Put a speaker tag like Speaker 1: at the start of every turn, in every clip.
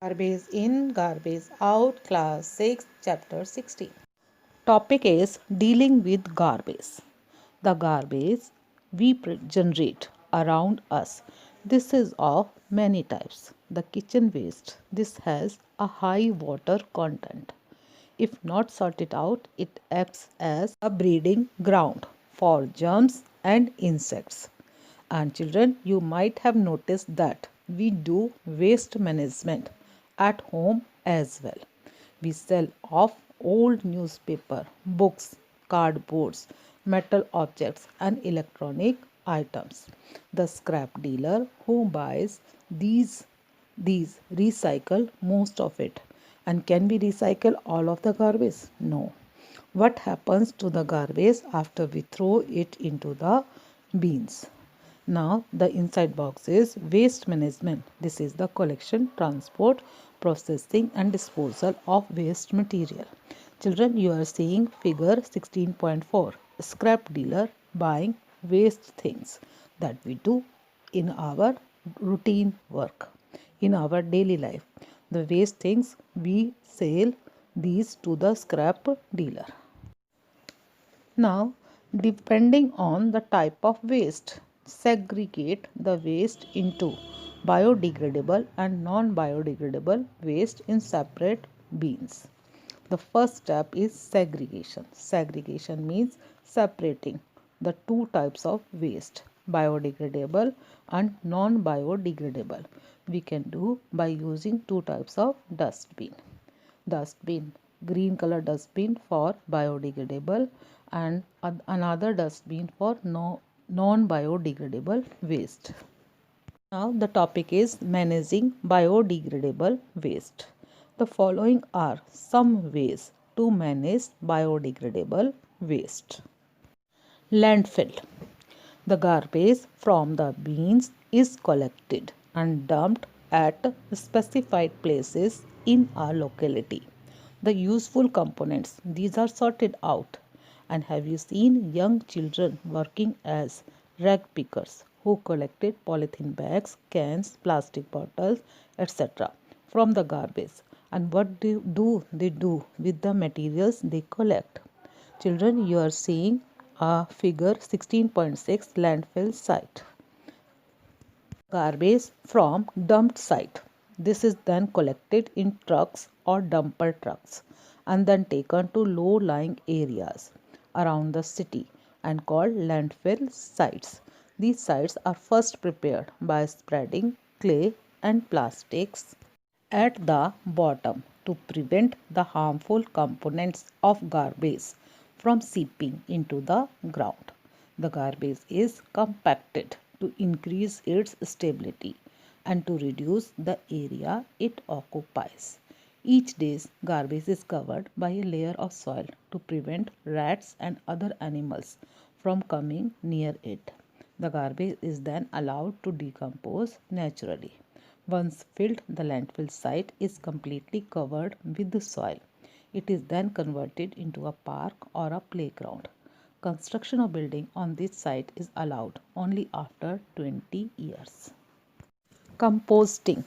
Speaker 1: Garbage in, garbage out, class 6, chapter 16. Topic is dealing with garbage. The garbage we generate around us. This is of many types. The kitchen waste. This has a high water content. If not sorted out, it acts as a breeding ground for germs and insects. And children, you might have noticed that we do waste management at home as well. We sell off old newspaper, books, cardboards, metal objects, and electronic items. The scrap dealer who buys these recycle most of it. And can we recycle all of the garbage? No. What happens to the garbage after we throw it into the bins? Now the inside box is waste management. This is the collection, transport, processing and disposal of waste material. Children, you are seeing figure 16.4. Scrap dealer buying waste things that we do in our routine work, in our daily life. The waste things we sell these to the scrap dealer. Now, depending on the type of waste, segregate the waste into biodegradable and non-biodegradable waste in separate bins. The first step is segregation. Segregation means separating the two types of waste, biodegradable and non-biodegradable. We can do by using two types of dustbin, green color dustbin for biodegradable and another dustbin for non biodegradable waste. Now the topic is managing biodegradable waste. The following are some ways to manage biodegradable waste. Landfill. The garbage from the bins is collected and dumped at specified places in our locality. The useful components, these are sorted out. And have you seen young children working as rag pickers who collected polythene bags, cans, plastic bottles, etc. from the garbage? And what do they do with the materials they collect? Children, you are seeing a figure 16.6 landfill site. Garbage from dumped site. This is then collected in trucks or dumper trucks and then taken to low-lying areas around the city and called landfill sites. These sites are first prepared by spreading clay and plastics at the bottom to prevent the harmful components of garbage from seeping into the ground. The garbage is compacted to increase its stability and to reduce the area it occupies. Each day's garbage is covered by a layer of soil to prevent rats and other animals from coming near it. The garbage is then allowed to decompose naturally. Once filled, the landfill site is completely covered with the soil. It is then converted into a park or a playground. Construction of building on this site is allowed only after 20 years. Composting,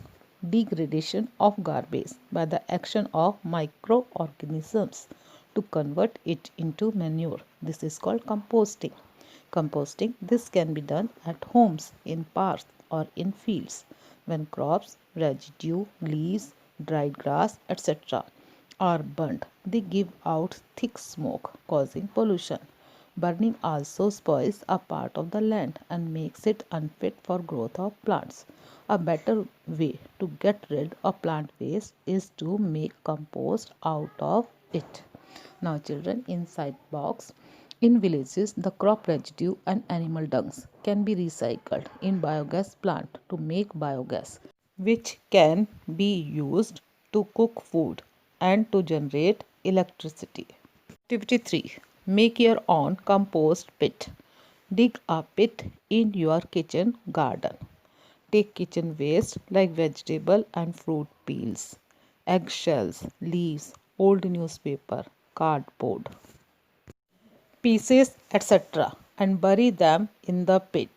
Speaker 1: degradation of garbage by the action of microorganisms to convert it into manure. This is called composting. Composting, this can be done at homes, in parks or in fields. When crops, residue, leaves, dried grass, etc. are burnt, they give out thick smoke, causing pollution. Burning also spoils a part of the land and makes it unfit for growth of plants. A better way to get rid of plant waste is to make compost out of it. Now children, inside box, in villages the crop residue and animal dungs can be recycled in biogas plant to make biogas, which can be used to cook food and to generate electricity. Activity 3. Make your own compost pit. Dig a pit in your kitchen garden. Take kitchen waste like vegetable and fruit peels, eggshells, leaves, old newspaper, cardboard, pieces, etc. and bury them in the pit.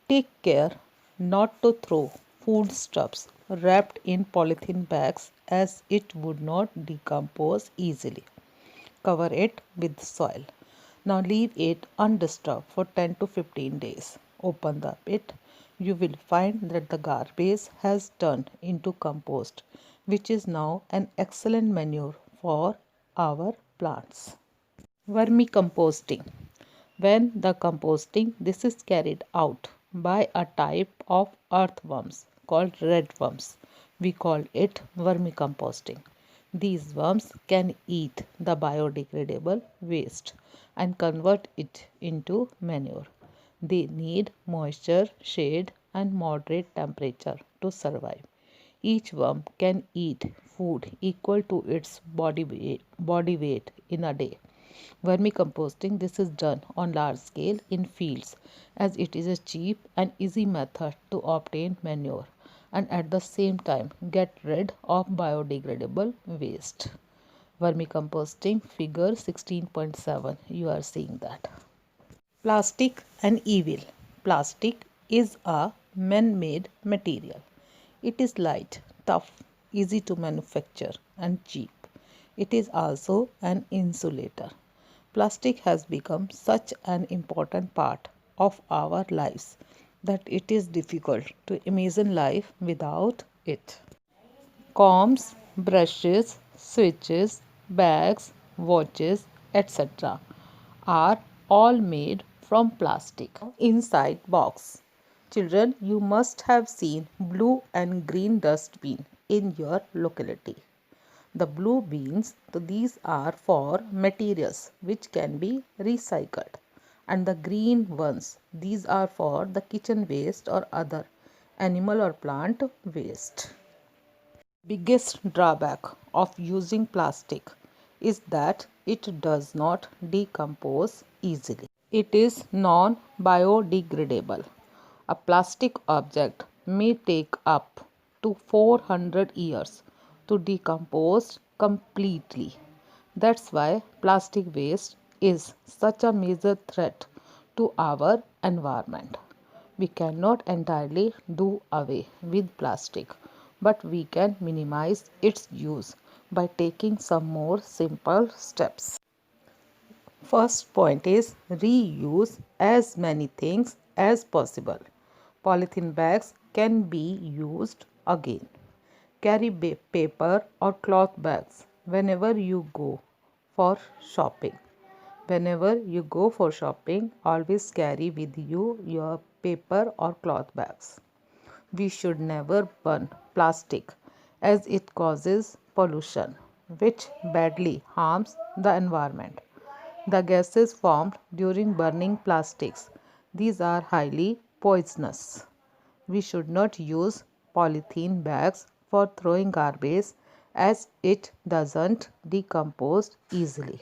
Speaker 1: Take care not to throw foodstuffs, wrapped in polythene bags as it would not decompose easily. Cover it with soil. Now leave it undisturbed for 10 to 15 days. Open the pit. You will find that the garbage has turned into compost, which is now an excellent manure for our plants. Vermicomposting. When the composting this is carried out by a type of earthworms called redworms, we call it vermicomposting. These worms can eat the biodegradable waste and convert it into manure. They need moisture, shade, and moderate temperature to survive. Each worm can eat food equal to its body weight in a day. Vermicomposting this is done on large scale in fields as it is a cheap and easy method to obtain manure and at the same time get rid of biodegradable waste. Vermicomposting figure 16.7, you are seeing that. Plastic and evil. Plastic is a man-made material. It is light, tough, easy to manufacture and cheap. It is also an insulator. Plastic has become such an important part of our lives that it is difficult to imagine life without it. Combs, brushes, switches, bags, watches, etc. are all made from plastic. Inside box. Children, you must have seen blue and green dustbin in your locality. The blue bins, these are for materials which can be recycled, and the green ones, these are for the kitchen waste or other animal or plant waste. Biggest drawback of using plastic is that it does not decompose easily. It is non-biodegradable. A plastic object may take up to 400 years to decompose completely. That's why plastic waste is such a major threat to our environment. We cannot entirely do away with plastic, but we can minimize its use by taking some more simple steps. First point is reuse as many things as possible. Polythene bags can be used again. Carry paper or cloth bags whenever you go for shopping. Whenever you go for shopping, always carry with you your paper or cloth bags. We should never burn plastic as it causes pollution, which badly harms the environment. The gases formed during burning plastics, these are highly poisonous. We should not use polythene bags for throwing garbage as it doesn't decompose easily.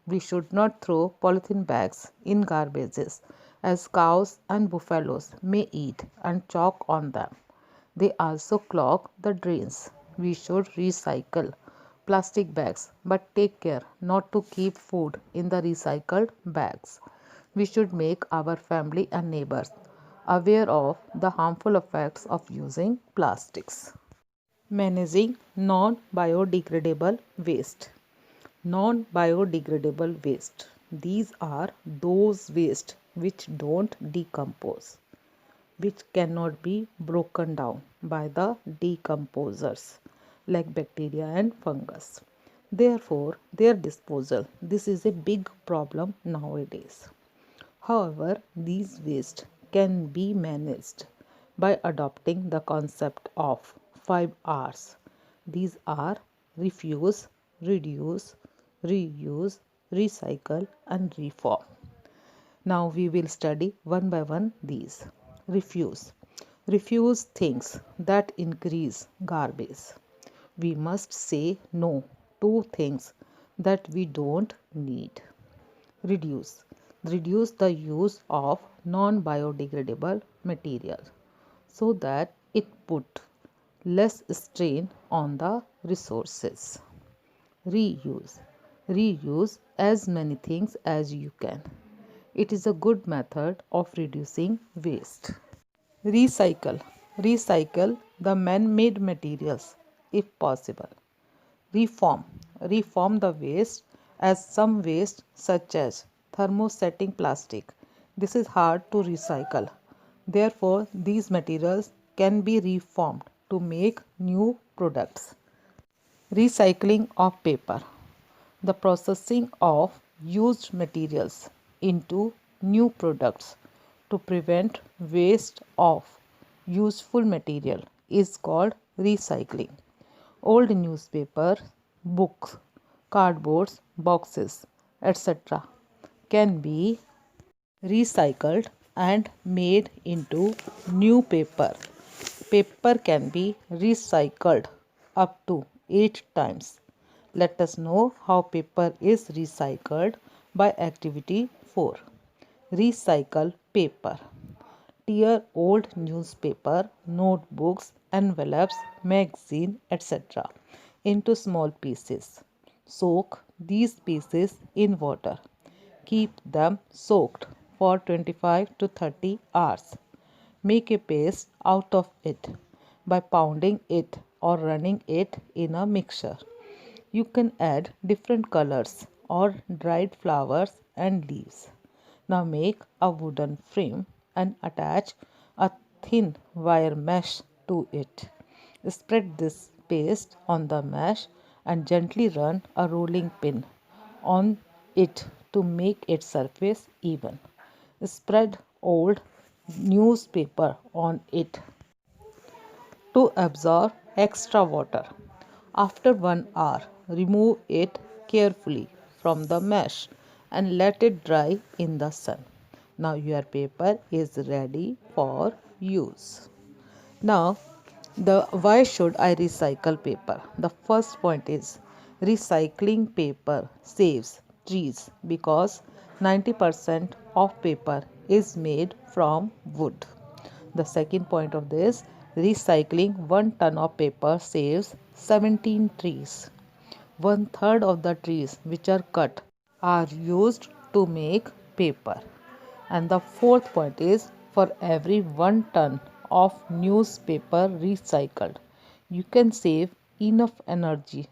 Speaker 1: We should not throw polythene bags in garbages as cows and buffaloes may eat and choke on them. They also clog the drains. We should recycle plastic bags but take care not to keep food in the recycled bags. We should make our family and neighbors aware of the harmful effects of using plastics. Managing non-biodegradable waste. Non-biodegradable waste. These are those waste which don't decompose, which cannot be broken down by the decomposers like bacteria and fungus. Therefore, their disposal, this is a big problem nowadays. However, these waste can be managed by adopting the concept of 5 R's. These are refuse, reduce, reuse, recycle, and reform. Now we will study one by one these. Refuse. Refuse things that increase garbage. We must say no to things that we don't need. Reduce. Reduce the use of non-biodegradable material so that it put less strain on the resources. Reuse. Reuse as many things as you can. It is a good method of reducing waste. Recycle. Recycle the man-made materials if possible. Reform. Reform the waste as some waste such as thermosetting plastic. This is hard to recycle. Therefore, these materials can be reformed to make new products. Recycling of paper. The processing of used materials into new products to prevent waste of useful material is called recycling. Old newspaper, books, cardboards, boxes, etc. can be recycled and made into new paper. Paper can be recycled up to 8 times. Let us know how paper is recycled by activity 4. Recycle paper. Tear old newspaper, notebooks, envelopes, magazine, etc. into small pieces. Soak these pieces in water. Keep them soaked for 25 to 30 hours. Make a paste out of it by pounding it or running it in a mixture. You can add different colors or dried flowers and leaves. Now make a wooden frame and attach a thin wire mesh to it. Spread this paste on the mesh and gently run a rolling pin on it to make its surface even. Spread old newspaper on it to absorb extra water. After 1 hour, remove it carefully from the mesh and let it dry in the sun. Now your paper is ready for use. Now, the why should I recycle paper? The first point is recycling paper saves trees because 90% of paper is made from wood. The second point of this, recycling 1 ton of paper saves 17 trees. One third of the trees which are cut are used to make paper. And the fourth point is for every 1 ton of newspaper recycled, you can save enough energy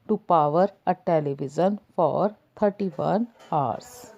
Speaker 1: to power a television for 31 hours.